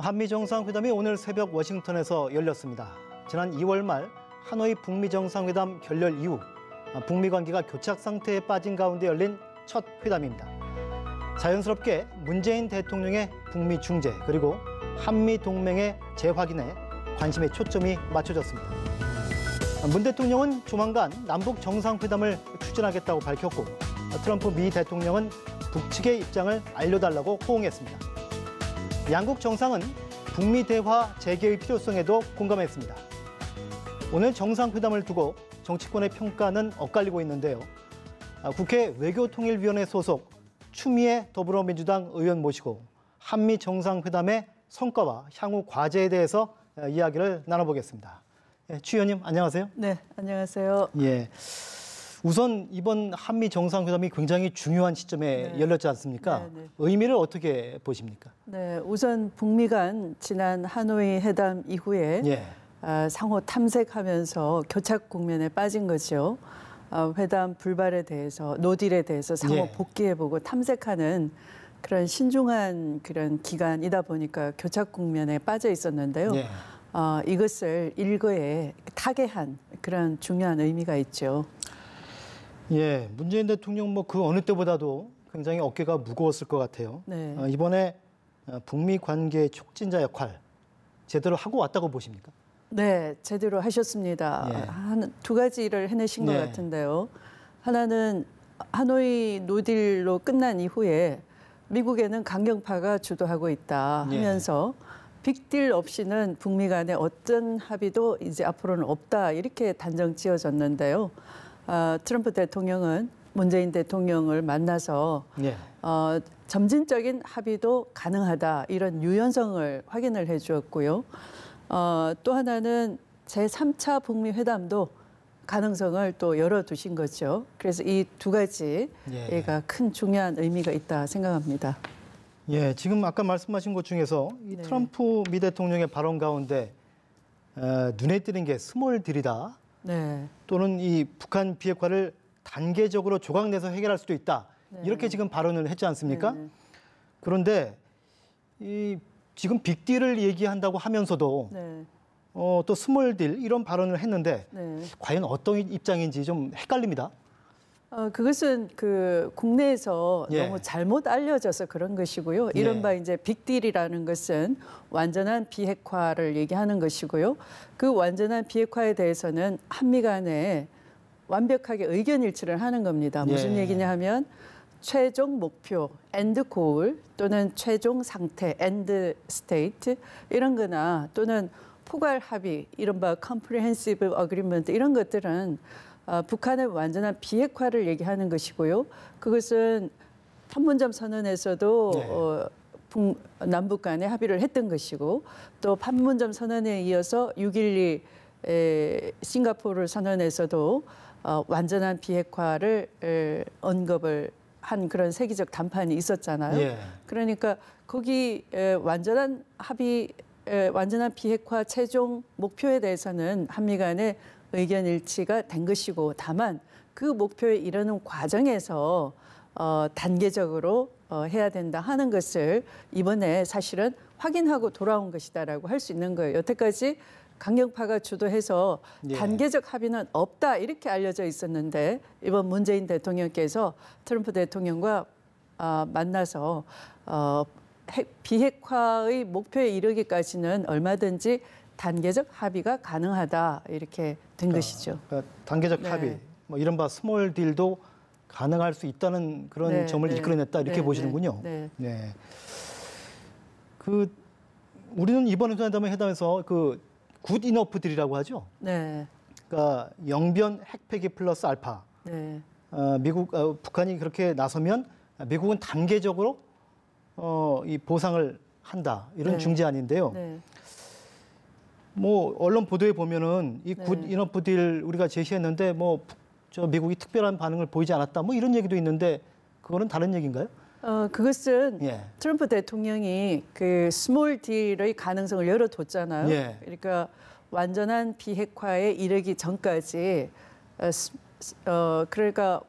한미 정상회담이 오늘 새벽 워싱턴에서 열렸습니다. 지난 2월 말 하노이 북미 정상회담 결렬 이후 북미 관계가 교착 상태에 빠진 가운데 열린 첫 회담입니다. 자연스럽게 문재인 대통령의 북미 중재 그리고 한미 동맹의 재확인에 관심의 초점이 맞춰졌습니다. 문 대통령은 조만간 남북 정상회담을 추진하겠다고 밝혔고 트럼프 미 대통령은 북측의 입장을 알려달라고 호응했습니다. 양국 정상은 북미 대화 재개의 필요성에도 공감했습니다. 오늘 정상회담을 두고 정치권의 평가는 엇갈리고 있는데요. 국회 외교통일위원회 소속 추미애 더불어민주당 의원 모시고 한미 정상회담의 성과와 향후 과제에 대해서 이야기를 나눠보겠습니다. 추 의원님 안녕하세요. 네, 안녕하세요. 예. 우선 이번 한미 정상회담이 굉장히 중요한 시점에 열렸지 않습니까? 의미를 어떻게 보십니까? 네, 우선 북미 간 지난 하노이 회담 이후에 상호 탐색하면서 교착 국면에 빠진 거죠. 회담 불발에 대해서, 노딜에 대해서 상호 복귀해보고 탐색하는 그런 신중한 그런 기간이다 보니까 교착 국면에 빠져 있었는데요. 이것을 일거에 타개한 그런 중요한 의미가 있죠. 예, 문재인 대통령 그 어느 때보다도 굉장히 어깨가 무거웠을 것 같아요. 이번에 북미 관계 촉진자 역할 제대로 하고 왔다고 보십니까? 네, 제대로 하셨습니다. 두 가지 일을 해내신 것 같은데요. 하나는 하노이 노딜로 끝난 이후에 미국에는 강경파가 주도하고 있다 하면서 빅딜 없이는 북미 간에 어떤 합의도 이제 앞으로는 없다 이렇게 단정 지어졌는데요. 트럼프 대통령은 문재인 대통령을 만나서 점진적인 합의도 가능하다 이런 유연성을 확인을 해 주었고요. 또 하나는 제3차 북미 회담도 가능성을 또 열어두신 거죠. 그래서 이 두 가지가 큰 중요한 의미가 있다 생각합니다. 예, 지금 아까 말씀하신 것 중에서 이 트럼프 미 대통령의 발언 가운데 눈에 띄는 게 스몰 딜이다. 또는 이 북한 비핵화를 단계적으로 조각내서 해결할 수도 있다. 이렇게 지금 발언을 했지 않습니까? 그런데 이 지금 빅딜을 얘기한다고 하면서도 또 스몰딜 이런 발언을 했는데 과연 어떤 입장인지 좀 헷갈립니다. 그것은 국내에서 너무 잘못 알려져서 그런 것이고요. 이른바 이제 빅딜이라는 것은 완전한 비핵화를 얘기하는 것이고요. 그 완전한 비핵화에 대해서는 한미 간에 완벽하게 의견 일치를 하는 겁니다. 무슨 얘기냐 하면 최종 목표, end goal 또는 최종 상태, end state 이런 거나 또는 포괄 합의, 이른바 comprehensive agreement 이런 것들은 북한의 완전한 비핵화를 얘기하는 것이고요. 그것은 판문점 선언에서도 남북 간에 합의를 했던 것이고 또 판문점 선언에 이어서 6.12 싱가포르 선언에서도 완전한 비핵화를 언급을 한 그런 세계적 담판이 있었잖아요. 그러니까 거기 완전한 합의, 완전한 비핵화 최종 목표에 대해서는 한미 간에 의견 일치가 된 것이고 다만 그 목표에 이르는 과정에서 단계적으로 해야 된다 하는 것을 이번에 사실은 확인하고 돌아온 것이다라고 할 수 있는 거예요. 여태까지 강경파가 주도해서 단계적 합의는 없다 이렇게 알려져 있었는데 이번 문재인 대통령께서 트럼프 대통령과 만나서 비핵화의 목표에 이르기까지는 얼마든지 단계적 합의가 가능하다 이렇게 된 것이죠. 그러니까 단계적 합의, 이른바 스몰 딜도 가능할 수 있다는 그런 점을 이끌어냈다 이렇게 보시는군요. 우리는 이번 회담에서 굿 이너프 딜이라고 하죠. 그러니까 영변 핵폐기 플러스 알파. 북한이 그렇게 나서면 미국은 단계적으로 이 보상을 한다 이런 중재안인데요. 언론 보도에 보면은 이 굿 이너프 딜 우리가 제시했는데 미국이 특별한 반응을 보이지 않았다 이런 얘기도 있는데 그거는 다른 얘기인가요? 그것은 트럼프 대통령이 스몰 딜의 가능성을 열어뒀잖아요. 그러니까 완전한 비핵화에 이르기 전까지 그러니까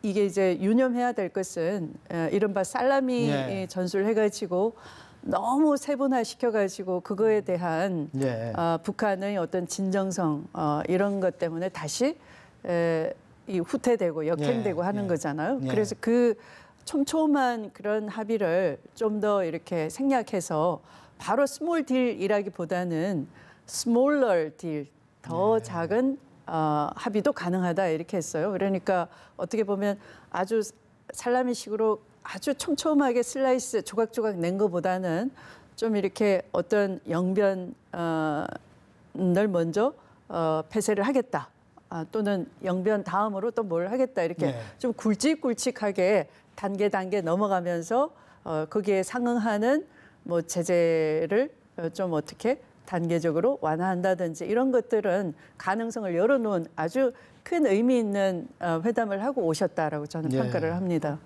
이게 이제 유념해야 될 것은 이른바 살라미 전술을 해가지고 너무 세분화 시켜가지고 그거에 대한 예. 북한의 어떤 진정성 이런 것 때문에 다시 이 후퇴되고 역행되고 예, 하는 예. 거잖아요. 예. 그래서 그 촘촘한 그런 합의를 좀 더 이렇게 생략해서 바로 스몰 딜이라기보다는 스몰러 딜, 더 예. 작은 합의도 가능하다 이렇게 했어요. 그러니까 어떻게 보면 아주 살라미식으로 아주 촘촘하게 슬라이스 조각조각 낸 것보다는 좀 이렇게 어떤 영변을 먼저 폐쇄를 하겠다. 또는 영변 다음으로 또 뭘 하겠다. 이렇게 네. 좀 굵직굵직하게 단계 넘어가면서 거기에 상응하는 뭐 제재를 좀 어떻게 단계적으로 완화한다든지 이런 것들은 가능성을 열어놓은 아주 큰 의미 있는 회담을 하고 오셨다라고 저는 예. 평가를 합니다.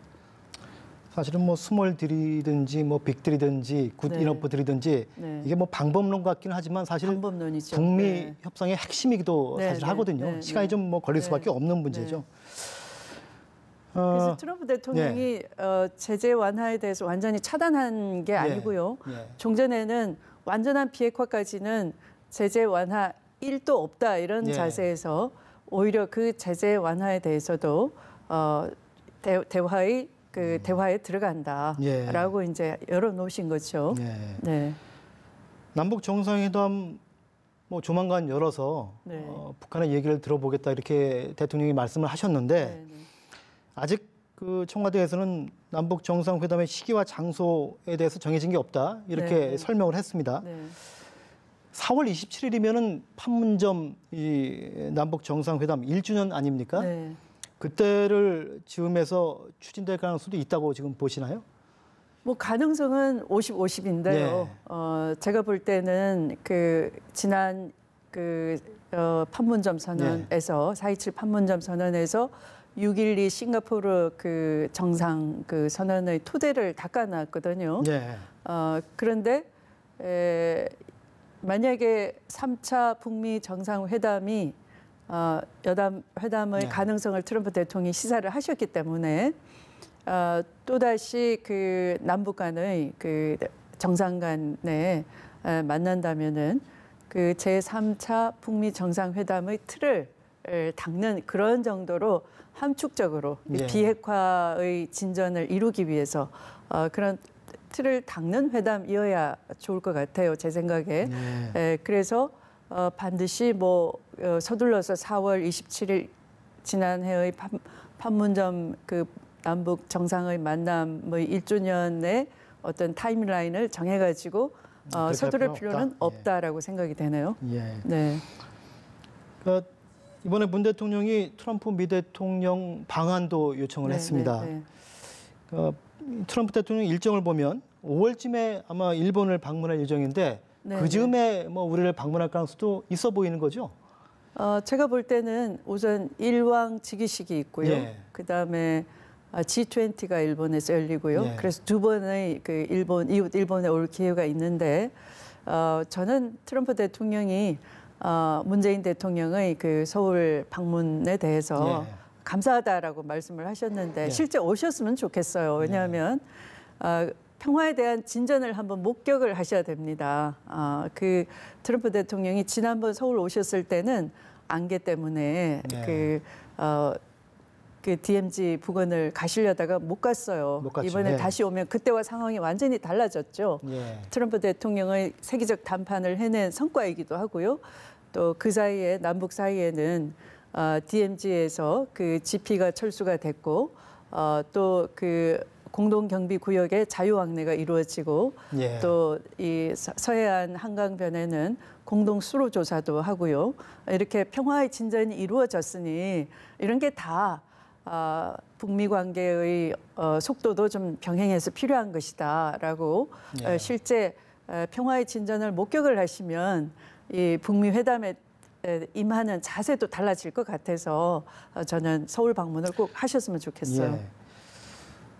사실은 뭐 스몰 딜이든지 뭐 빅딜이든지 굿 네. 이너프 딜이든지 네. 이게 뭐 방법론 같기는 하지만 사실 방법론이죠. 북미 네. 협상의 핵심이기도 네, 사실 네, 하거든요. 네, 시간이 네. 좀 뭐 걸릴 네. 수밖에 없는 문제죠. 그래서 트럼프 대통령이 제재 완화에 대해서 완전히 차단한 게 아니고요. 예. 종전에는 완전한 비핵화까지는 제재 완화 1도 없다 이런 예. 자세에서 오히려 그 제재 완화에 대해서도 대화의 대화에 들어간다라고 이제 열어놓으신 거죠. 예. 네. 남북 정상회담 뭐 조만간 열어서 네. 북한의 얘기를 들어보겠다 이렇게 대통령이 말씀을 하셨는데 네, 네. 아직 그 청와대에서는 남북 정상회담의 시기와 장소에 대해서 정해진 게 없다 이렇게 네, 네. 설명을 했습니다. 네. 4월 27일이면은 판문점 이 남북 정상회담 1주년 아닙니까? 네. 그때를 즈음해서 추진될 가능성도 있다고 지금 보시나요? 뭐 가능성은 50-50인데요. 네. 제가 볼 때는 그 지난 판문점 선언에서 4.27 판문점 선언에서 6.12 싱가포르 그 정상 그 선언의 토대를 닦아놨거든요. 네. 그런데 만약에 3차 북미 정상회담이 회담의 네. 가능성을 트럼프 대통령이 시사를 하셨기 때문에 또다시 그 남북 간의 그 정상 간에 만난다면은 그 제3차 북미 정상회담의 틀을 닦는 그런 정도로 함축적으로 네. 비핵화의 진전을 이루기 위해서 그런 틀을 닦는 회담이어야 좋을 것 같아요. 제 생각에. 네. 그래서 반드시 뭐 서둘러서 4월 27일 지난해의 판문점 그 남북 정상의 만남의 1주년의 어떤 타임라인을 정해가지고 서두를 필요는 없다라고 생각이 되네요. 예. 네. 그러니까 이번에 문 대통령이 트럼프 미 대통령 방한도 요청을 네, 했습니다. 네, 네. 트럼프 대통령 일정을 보면 5월쯤에 아마 일본을 방문할 예정인데 네, 그 즈음에 뭐 우리를 방문할 가능성도 있어 보이는 거죠? 제가 볼 때는 우선 일왕 즉위식이 있고요. 예. 그다음에 G20가 일본에서 열리고요. 예. 그래서 두 번의 그 이웃 일본에 올 기회가 있는데 저는 트럼프 대통령이 문재인 대통령의 그 서울 방문에 대해서 예. 감사하다라고 말씀을 하셨는데 예. 실제 오셨으면 좋겠어요. 왜냐하면 평화에 대한 진전을 한번 목격을 하셔야 됩니다. 그 트럼프 대통령이 지난번 서울 오셨을 때는 안개 때문에 예. 그 DMZ 부근을 가시려다가 못 갔어요. 못 갔죠. 이번에 예. 다시 오면 그때와 상황이 완전히 달라졌죠. 예. 트럼프 대통령의 세계적 담판을 해낸 성과이기도 하고요. 또 그 사이에 남북 사이에는 DMZ에서 그 GP가 철수가 됐고 또 그 공동 경비 구역의 자유 왕래가 이루어지고 예. 또 이 서해안 한강변에는 공동 수로 조사도 하고요. 이렇게 평화의 진전이 이루어졌으니 이런 게 다 북미 관계의 속도도 좀 병행해서 필요한 것이다라고 예. 실제 평화의 진전을 목격을 하시면 이 북미 회담에 임하는 자세도 달라질 것 같아서 저는 서울 방문을 꼭 하셨으면 좋겠어요. 예.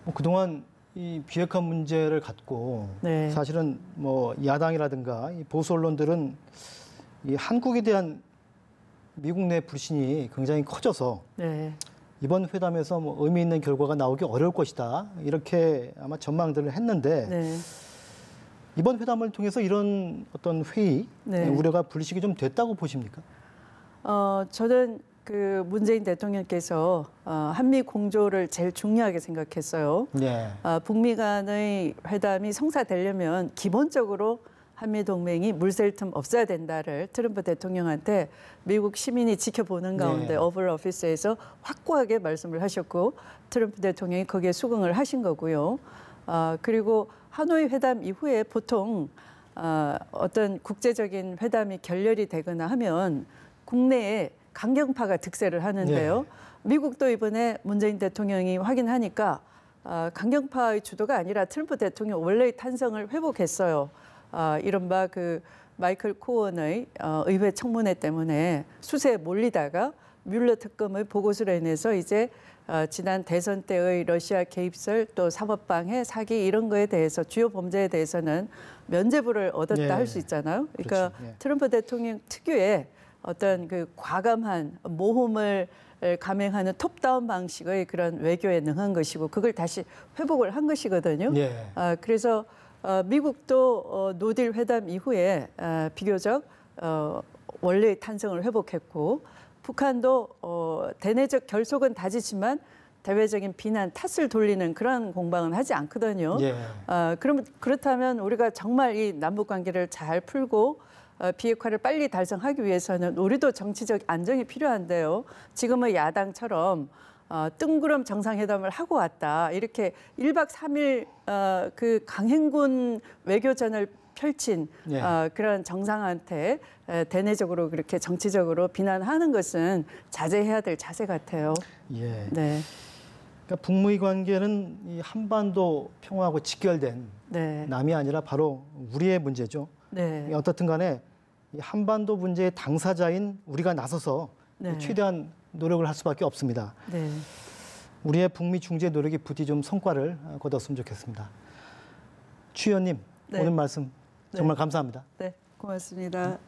뭐 그동안 이 비핵화 문제를 갖고 네. 사실은 뭐 야당이라든가 이 보수 언론들은 이 한국에 대한 미국 내 불신이 굉장히 커져서 네. 이번 회담에서 뭐 의미 있는 결과가 나오기 어려울 것이다 이렇게 아마 전망들을 했는데 네. 이번 회담을 통해서 이런 어떤 회의 네. 우려가 불식이 좀 됐다고 보십니까? 저는 그 문재인 대통령께서 한미 공조를 제일 중요하게 생각했어요. 네. 북미 간의 회담이 성사되려면 기본적으로 한미 동맹이 물샐 틈 없어야 된다를 트럼프 대통령한테 미국 시민이 지켜보는 가운데 네. 오벌 오피스에서 확고하게 말씀을 하셨고 트럼프 대통령이 거기에 수긍을 하신 거고요. 그리고 하노이 회담 이후에 보통 어떤 국제적인 회담이 결렬이 되거나 하면 국내에 강경파가 득세를 하는데요. 네. 미국도 이번에 문재인 대통령이 확인하니까 강경파의 주도가 아니라 트럼프 대통령 원래의 탄성을 회복했어요. 이른바 그 마이클 코언의 의회 청문회 때문에 수세에 몰리다가 뮬러 특검의 보고서로 인해서 이제 지난 대선 때의 러시아 개입설 또 사법방해 사기 이런 거에 대해서 주요 범죄에 대해서는 면죄부를 얻었다 네. 할 수 있잖아요. 그러니까 그렇죠. 네. 트럼프 대통령 특유의 어떤 그 과감한 모험을 감행하는 톱다운 방식의 그런 외교에 능한 것이고 그걸 다시 회복을 한 것이거든요. 네. 그래서 미국도 노딜 회담 이후에 비교적 원래의 탄성을 회복했고 북한도 대내적 결속은 다지지만 대외적인 비난, 탓을 돌리는 그런 공방은 하지 않거든요. 예. 그렇다면 우리가 정말 이 남북 관계를 잘 풀고 비핵화를 빨리 달성하기 위해서는 우리도 정치적 안정이 필요한데요. 지금의 야당처럼 뜬구름 정상회담을 하고 왔다. 이렇게 1박 3일 그 강행군 외교전을 펼친 예. 그런 정상한테 대내적으로 그렇게 정치적으로 비난하는 것은 자제해야 될 자세 같아요. 예. 네. 그러니까 북미 관계는 이 한반도 평화하고 직결된 네. 남이 아니라 바로 우리의 문제죠. 네. 어떻든 간에 이 한반도 문제의 당사자인 우리가 나서서 네. 최대한 노력을 할 수밖에 없습니다. 네. 우리의 북미 중재 노력이 부디 좀 성과를 거뒀으면 좋겠습니다. 추 의원님, 네. 오늘 말씀 정말 감사합니다. 네. 고맙습니다.